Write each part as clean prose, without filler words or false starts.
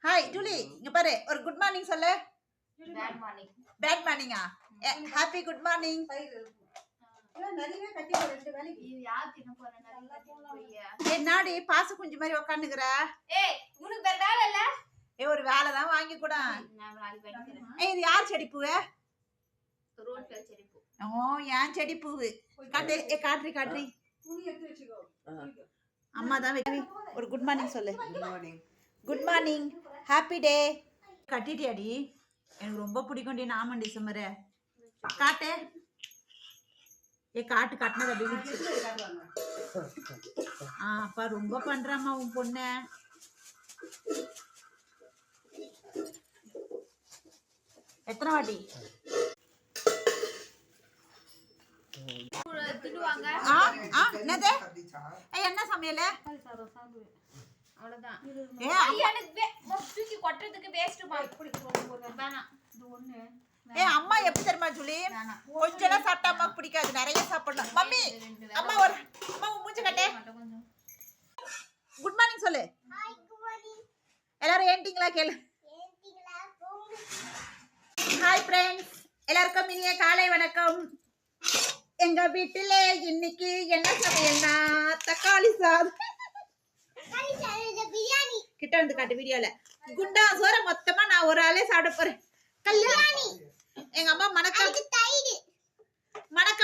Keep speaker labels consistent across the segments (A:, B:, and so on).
A: Hi Julie, இங்க பாரு, ஒரு குட் மார்னிங் சொல்லு.
B: Bad morning.
A: பேட் மார்னிங்கா? Happy good morning. நாடி பாச குஞ்சு மாதிரி உக்காந்துக்கிற.
B: உனக்கு வேற வேலை இல்ல?
A: ஒரு வேலை தான் வாங்கி கூட. இது யார் செடி பூ?
B: ரோட்ல செடி பூ.
A: ஏன் செடி பூவு காட்ரி காட்ரி. அம்மா தான் ஒரு குட் மார்னிங் சொல்லு. Good morning, happy day. கட்டிட்டியாடி? எனக்கு ரொம்ப பிடிக்கும்டி நாம டிசம்பர். காட்டு காட்டு கட்டினது அப்படி. அப்பா ரொம்ப பண்றாமா உன் பொண்ண. எத்தனை வாட்டி என்ன சமையல? அம்மா எப்படி தெரியுமா ஜூலி, கொஞ்சம் சாப்பிட்டா அம்மாக்கு பிடிக்காது, நிறைய சாப்பிடலாம். மம்மி அம்மா ஒரு அம்மா மூஞ்சி கட்டே. குட் மார்னிங் சொல்லு. எல்லாரும் ஏன்டிங்களா கேளு. ஹாய் ஃப்ரெண்ட்ஸ், எல்லாருக்கும் இனிய காலை வணக்கம். எங்க வீட்டுல இன்னைக்கு என்ன சமையல்னா தக்காளி சாதம். கிட்ட வந்து காட்டு வீடியோல. குண்டா சோற மொத்தமா நான் ஒரு ஆளே சாப்பிட போறேன். கல்யாணி எங்க அம்மா மணக்க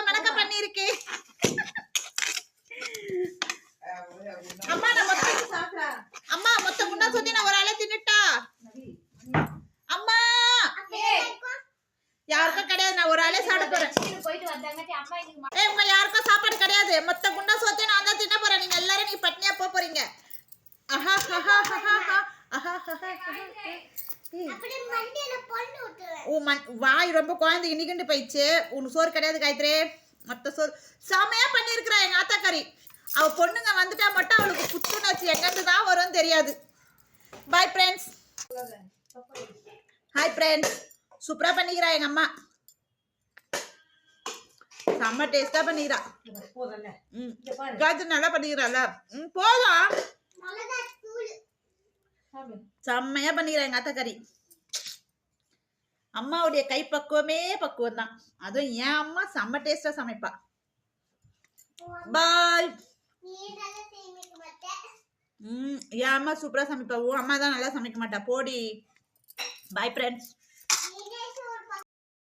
A: மணக்க பண்ணி இருக்கு. அம்மா நான் மொத்தம் சாப்பிடா. அம்மா மொத்த குண்டா சோத்தி நான் ஒரு ஆளே தின்னுட்டா. அம்மா யாருக்கும் கிடையாது, நான் ஒரு ஆளே சாப்பிட போறேன். உங்க யாருக்கும் சாப்பாடு கிடையாது, மொத்த குண்டா சோத்தி நான் தான் தின்ன போறேன். நீங்க எல்லாரும் நீ பட்னியா போறீங்க. வாய் ரொம்ப குழந்தை இன்னிக்கிண்டு போயிடுச்சு. உனக்கு சோறு கிடையாது காயத்ரி, மொத்த சோறு செமையா பண்ணிருக்கிறா எங்க ஆத்தாக்காரி. அவ பொண்ணுங்க வந்துட்டா மட்டும் அவளுக்கு புத்துணர்ச்சி எங்கிருந்து தான் வரும்னு தெரியாது. Bye friends. ஹாய் ஃப்ரெண்ட்ஸ், சூப்பரா பண்ணிக்கிறா எங்க அம்மா, செம்ம டேஸ்டா பண்ணிக்கிறா. காய்ச்சல் நல்லா பண்ணிக்கிறாள். போதும், செம்மையா பண்ணிக்கிறா எங்க அத்தக்கறி. அம்மாவுடைய கை பக்குவமே பக்குவம் தான். அதுவும் என் அம்மா செம்ம டேஸ்டா சமைப்பா. பாய். என் அம்மா சூப்பரா சமைப்பா. உன் அம்மா தான் நல்லா சமைக்க மாட்டா போடி. Bye friends.